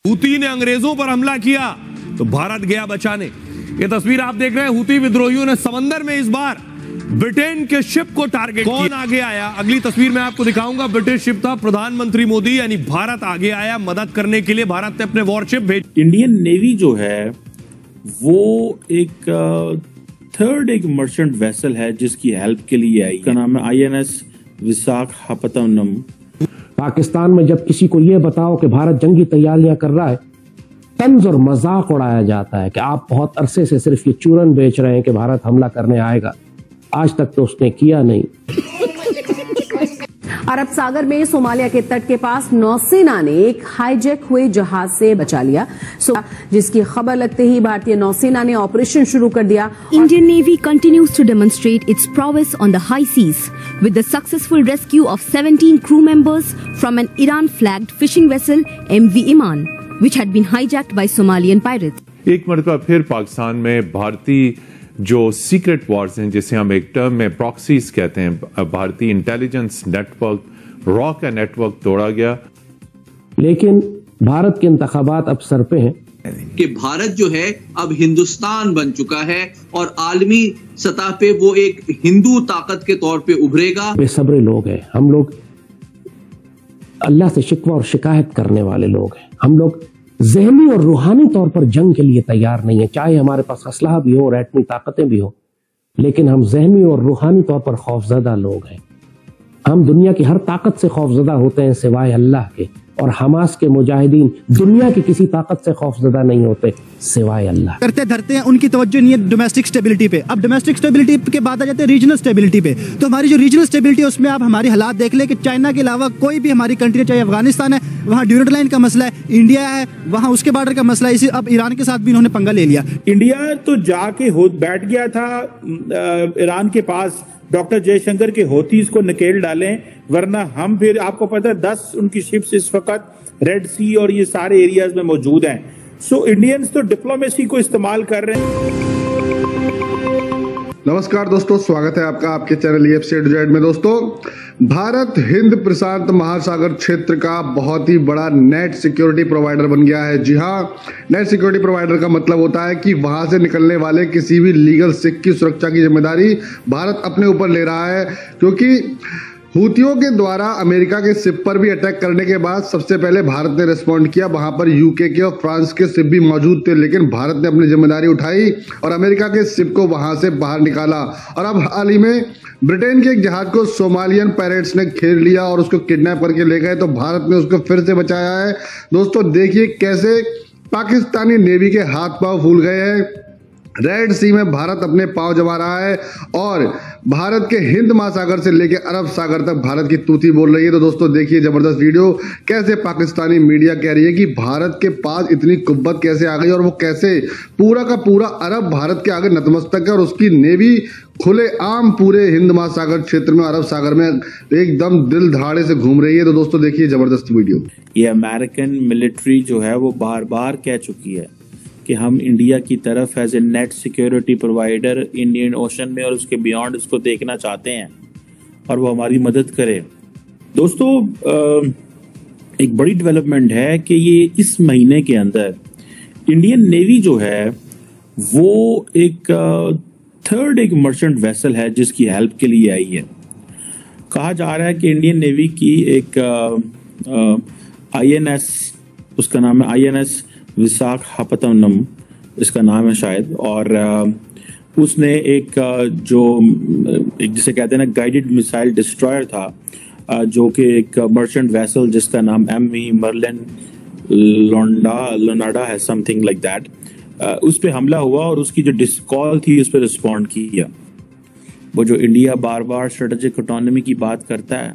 Houthi ने अंग्रेजों पर हमला किया तो भारत गया बचाने। ये तस्वीर आप देख रहे हैं, हूती विद्रोहियों ने समंदर में इस बार ब्रिटेन के शिप को टारगेट किया। कौन आगे आया, अगली तस्वीर में आपको दिखाऊंगा। ब्रिटिश शिप था, प्रधानमंत्री मोदी यानी भारत आगे आया मदद करने के लिए। भारत ने अपने वॉरशिप भेज। इंडियन नेवी जो है वो एक थर्ड एक मर्चेंट वेसल है जिसकी हेल्प के लिए आई। का नाम है INS विशाखापत्तनम। पाकिस्तान में जब किसी को यह बताओ कि भारत जंगी तैयारियां कर रहा है, तंज और मजाक उड़ाया जाता है कि आप बहुत अरसे से सिर्फ ये चूरन बेच रहे हैं कि भारत हमला करने आएगा। आज तक तो उसने किया नहीं। अरब सागर में सोमालिया के तट के पास नौसेना ने एक हाईजैक हुए जहाज से बचा लिया, जिसकी खबर लगते ही भारतीय नौसेना ने ऑपरेशन शुरू कर दिया। Indian Navy continues to demonstrate its prowess on the high seas with the successful rescue of 17 crew members from an Iran-flagged fishing vessel MV Iman, which had been hijacked by Somalian pirates. एक मरतबा फिर पाकिस्तान में भारतीय जो secret Wars हैं, जिसे हम एक टर्म में प्रॉक्सीज कहते हैं, भारतीय इंटेलिजेंस नेटवर्क रॉ का नेटवर्क तोड़ा गया। लेकिन भारत के इंतखाबात अब सर पे हैं कि भारत जो है अब हिंदुस्तान बन चुका है और आलमी सतह पे वो एक हिंदू ताकत के तौर पे उभरेगा। बेसब्रे लोग हैं हम लोग, अल्लाह से शिकवा और शिकायत करने वाले लोग हैं हम लोग। ज़हनी और रूहानी तौर पर जंग के लिए तैयार नहीं है, चाहे हमारे पास असलहा भी हो और एटमी ताकतें भी हो, लेकिन हम ज़हनी और रूहानी तौर पर खौफजदा लोग हैं। हम दुनिया की हर ताकत से खौफजदा होते हैं सिवाय अल्लाह के, और हमास के मुजाहिदीन दुनिया की किसी ताकत से खौफजदा नहीं होते सिवाय अल्लाह। करते धरते हैं, उनकी तवज्जो नहीं है डोमेस्टिक स्टेबिलिटी पे। अब डोमेस्टिक स्टेबिलिटी के बाद आ जाते हैं रीजनल स्टेबिलिटी पे। तो हमारी जो रीजनल स्टेबिलिटी है उसमें आप हमारे हालात देख ले कि चाइना के अलावा कोई भी हमारी कंट्री, चाहे अफगानिस्तान है वहाँ ड्यूरेंट लाइन का मसला है, इंडिया है वहाँ उसके बॉर्डर का मसला है, इसी अब ईरान के साथ भी इन्होंने पंगा ले लिया। इंडिया तो जाके बैठ गया था ईरान के पास, डॉक्टर जयशंकर के होतीज को नकेल डालें, वरना हम फिर आपको पता है 10 उनकी शिप्स इस वक्त रेड सी और ये सारे एरियाज में मौजूद हैं। सो इंडियंस तो डिप्लोमेसी को इस्तेमाल कर रहे हैं। नमस्कार दोस्तों, स्वागत है आपका आपके चैनल EFC में। दोस्तों, भारत हिंद प्रशांत महासागर क्षेत्र का बहुत ही बड़ा नेट सिक्योरिटी प्रोवाइडर बन गया है। जी हाँ, नेट सिक्योरिटी प्रोवाइडर का मतलब होता है कि वहां से निकलने वाले किसी भी लीगल शिप की सुरक्षा की जिम्मेदारी भारत अपने ऊपर ले रहा है, क्योंकि हूतियों के द्वारा अमेरिका के शिप पर भी अटैक करने के बाद सबसे पहले भारत ने रिस्पॉन्ड किया। वहां पर UK के और फ्रांस के शिप भी मौजूद थे, लेकिन भारत ने अपनी जिम्मेदारी उठाई और अमेरिका के शिप को वहां से बाहर निकाला। और अब हाल ही में ब्रिटेन के एक जहाज को सोमालियन पायरेट्स ने घेर लिया और उसको किडनैप करके ले गए, तो भारत ने उसको फिर से बचाया है। दोस्तों देखिए कैसे पाकिस्तानी नेवी के हाथ पांव फूल गए हैं। रेड सी में भारत अपने पांव जमा रहा है और भारत के हिंद महासागर से लेकर अरब सागर तक भारत की तूती बोल रही है। तो दोस्तों देखिए जबरदस्त वीडियो, कैसे पाकिस्तानी मीडिया कह रही है कि भारत के पास इतनी कुव्वत कैसे आ गई और वो कैसे पूरा का पूरा अरब भारत के आगे नतमस्तक है और उसकी नेवी खुले आम पूरे हिंद महासागर क्षेत्र में, अरब सागर में एकदम दिल धाड़े से घूम रही है। तो दोस्तों देखिए जबरदस्त वीडियो। ये अमेरिकन मिलिट्री जो है वो बार बार कह चुकी है कि हम इंडिया की तरफ as a net security provider Indian Ocean में और उसके बियॉन्ड उसको देखना चाहते हैं और वो हमारी मदद करे। दोस्तों एक बड़ी डेवलपमेंट है कि ये इस महीने के अंदर इंडियन नेवी जो है वो एक थर्ड एक मर्चेंट वेसल है जिसकी हेल्प के लिए आई है। कहा जा रहा है कि इंडियन नेवी की एक INS, उसका नाम है INS विशाखापत्तनम, इसका नाम है शायद, और उसने एक जिसे कहते हैं ना गाइडेड मिसाइल डिस्ट्रॉयर था, जो कि एक मर्चेंट वेसल जिसका नाम MV मर्लिन लोनाडा है, समथिंग लाइक दैट, उस पर हमला हुआ और उसकी जो कॉल थी उस पर रिस्पॉन्ड किया। वो जो इंडिया बार बार स्ट्रेटेजिक ऑटोनॉमी की बात करता है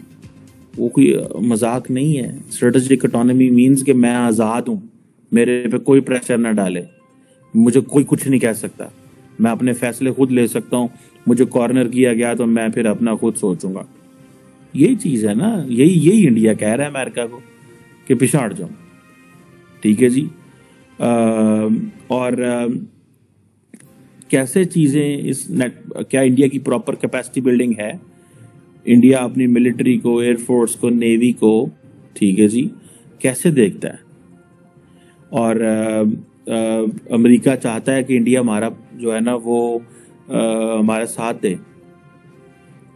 वो कोई मजाक नहीं है। स्ट्रेटेजिक ऑटोनॉमी मीन्स कि मैं आज़ाद हूँ, मेरे पे कोई प्रेशर ना डाले, मुझे कोई कुछ नहीं कह सकता, मैं अपने फैसले खुद ले सकता हूँ, मुझे कॉर्नर किया गया तो मैं फिर अपना खुद सोचूंगा। यही चीज़ है ना, यही इंडिया कह रहा है अमेरिका को कि पिछाड़ जाओ। ठीक है जी। और कैसे चीज़ें इस नेट, क्या इंडिया की प्रॉपर कैपेसिटी बिल्डिंग है? इंडिया अपनी मिलिट्री को, एयरफोर्स को, नेवी को, ठीक है जी, कैसे देखता है? और अमेरिका चाहता है कि इंडिया हमारा जो है ना वो हमारा साथ दे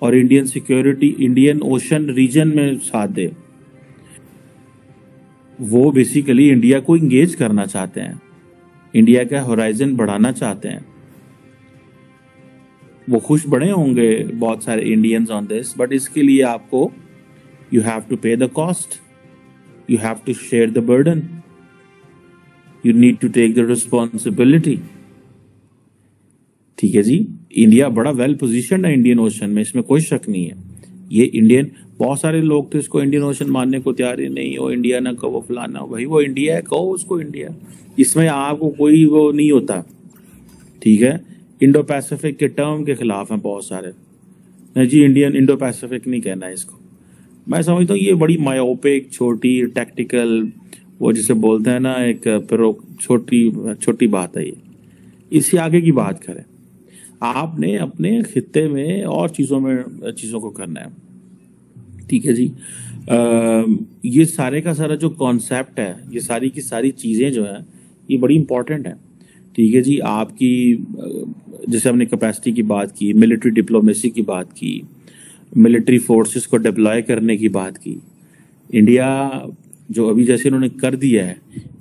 और Indian security, Indian Ocean region में साथ दे। वो बेसिकली इंडिया को इंगेज करना चाहते हैं, इंडिया का होराइजन बढ़ाना चाहते हैं। वो खुश बड़े होंगे बहुत सारे इंडियंस ऑन दिस, बट इसके लिए आपको you have to pay the cost, you have to share the burden, you need to take the responsibility. ठीक है जी, इंडिया बड़ा वेल पोजीशन है इंडियन ओशन में, इसमें कोई शक नहीं है। ये इंडियन, बहुत सारे लोग तो इसको इंडियन ओशन मानने को तैयार ही नहीं हो, इंडिया ना कहो फलाना, भाई वो इंडिया है, कहो उसको इंडिया, इसमें आपको कोई वो नहीं होता। ठीक है, इंडो पैसिफिक के टर्म के खिलाफ हैं बहुत सारे, नहीं जी इंडियन इंडो पैसिफिक नहीं कहना है इसको। मैं समझता हूँ ये बड़ी मायोपिक, छोटी, टैक्टिकल, वो जिसे बोलते हैं ना एक छोटी बात है ये। इससे आगे की बात करें, आपने अपने खित्ते में और चीज़ों को करना है। ठीक है जी, ये सारे का सारा जो कॉन्सेप्ट है, ये सारी की सारी चीज़ें जो हैं ये बड़ी इंपॉर्टेंट है। ठीक है जी, आपकी जैसे हमने कैपेसिटी की बात की, मिलिट्री डिप्लोमेसी की बात की, मिलिट्री फोर्सेस को डिप्लॉय करने की बात की, इंडिया जो अभी जैसे उन्होंने कर दिया है,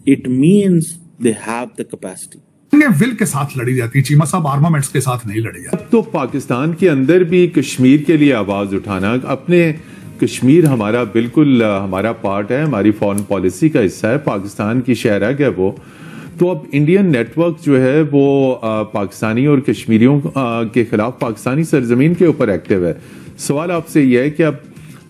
it means they have the capacity. Will के साथ लड़ी जाती, चीमा साहब आर्मामेंट्स के साथ नहीं लड़ी जाती। अब तो पाकिस्तान के अंदर भी कश्मीर के लिए आवाज उठाना, अपने कश्मीर हमारा बिल्कुल हमारा पार्ट है, हमारी फॉरेन पॉलिसी का हिस्सा है, पाकिस्तान की शहरग है वो। तो अब इंडियन नेटवर्क जो है वो पाकिस्तानी और कश्मीरियों के खिलाफ पाकिस्तानी सरजमीन के ऊपर एक्टिव है। सवाल आपसे यह है कि अब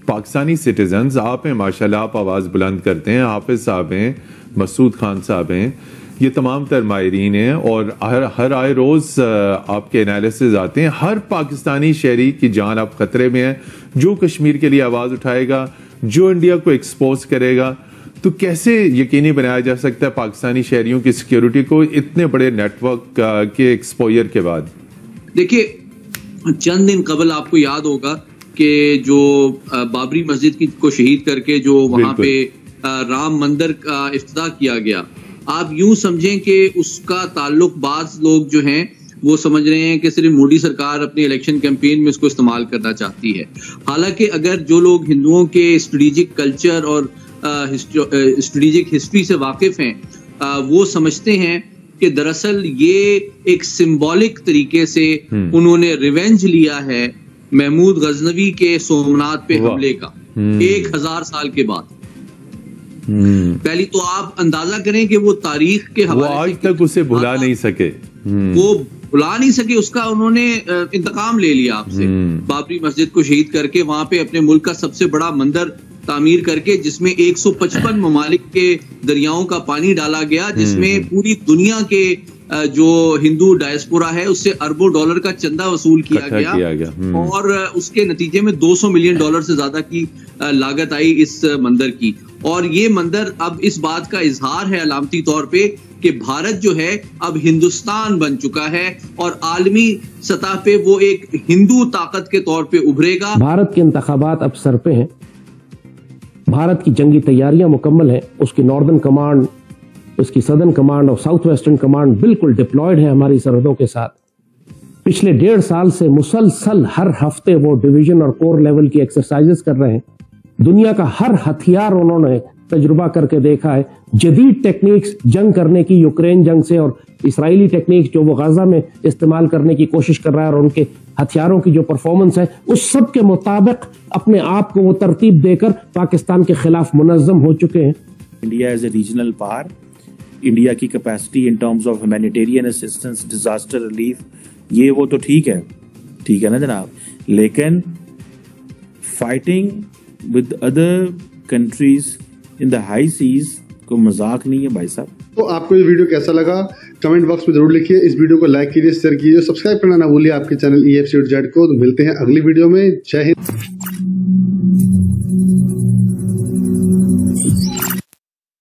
पाकिस्तानी सिटीजन्स, आप हैं माशाल्लाह, आप आवाज़ बुलंद करते हैं, हाफिज साहब हैं, मसूद खान साहब हैं, ये तमाम तर माहिरीन हैं और हर आए रोज़ आपके एनालिसिस आते हैं। हर पाकिस्तानी शहरी की जान अब खतरे में है। जो कश्मीर के लिए आवाज़ उठाएगा, जो इंडिया को एक्सपोज करेगा, तो कैसे यकीनी बनाया जा सकता है पाकिस्तानी शहरियों की सिक्योरिटी को इतने बड़े नेटवर्क के एक्सपोजर के बाद? देखिए, चंद दिन कबल आपको याद होगा कि जो बाबरी मस्जिद को शहीद करके जो वहां पे राम मंदिर का इफ्तिताह किया गया, आप यूं समझें कि उसका ताल्लुक बाज लोग जो हैं वो समझ रहे हैं कि सिर्फ मोदी सरकार अपनी इलेक्शन कैंपेन में इसको इस्तेमाल करना चाहती है। हालांकि अगर जो लोग हिंदुओं के स्ट्रेटेजिक कल्चर और स्ट्रेटेजिक हिस्ट्री से वाकिफ हैं, वो समझते हैं कि दरअसल ये एक सिंबॉलिक तरीके से उन्होंने रिवेंज लिया है महमूद गजनवी के सोमनाथ पे हमले का 1000 साल के बाद। पहली तो आप अंदाजा करें कि वो तारीख के हवाले आज तक उसे भुला नहीं सके, वो भुला नहीं सके, उसका उन्होंने इंतकाम ले लिया आपसे। बाबरी मस्जिद को शहीद करके वहां पे अपने मुल्क का सबसे बड़ा मंदिर तामीर करके, जिसमें 155 ममालिक के दरियाओं का पानी डाला गया, जिसमें पूरी दुनिया के जो हिंदू डायस्पोरा है उससे अरबों डॉलर का चंदा वसूल किया गया और उसके नतीजे में $200 मिलियन से ज्यादा की लागत आई इस मंदिर की। और ये मंदिर अब इस बात का इजहार है अलामती तौर पे कि भारत जो है अब हिंदुस्तान बन चुका है और आलमी सतह पे वो एक हिंदू ताकत के तौर पे उभरेगा। भारत के इंतखाबात अब सर पे हैं, भारत की जंगी तैयारियां मुकम्मल हैं, उसकी नॉर्दर्न कमांड, उसकी सदर्न कमांड और साउथ वेस्टर्न कमांड बिल्कुल डिप्लॉयड है हमारी सरहदों के साथ। पिछले 1.5 साल से मुसलसल हर हफ्ते वो डिवीजन और कोर लेवल की एक्सरसाइजेस कर रहे हैं। दुनिया का हर हथियार उन्होंने तजुर्बा करके देखा है। जदीद टेक्निक्स जंग करने की, यूक्रेन जंग से, और इस्राएली टेक्निक्स जो वो गाजा में इस्तेमाल करने की कोशिश कर रहा है, और उनके हथियारों की जो परफॉर्मेंस है, उस सब के मुताबिक अपने आप को वो तरतीब देकर पाकिस्तान के खिलाफ मुनज़्ज़म हो चुके हैं। India as a regional power, India की capacity in terms of humanitarian assistance, disaster relief, ये वो तो ठीक है ना जनाब, लेकिन fighting with other countries in the high seas को मजाक नहीं है भाई साहब। तो आपको ये वीडियो कैसा लगा कमेंट बॉक्स में जरूर लिखिए। इस वीडियो को लाइक कीजिए, शेयर कीजिए, सब्सक्राइब करना ना भूलिए आपके चैनल EFC को। तो मिलते हैं अगली वीडियो में। जय हिंद।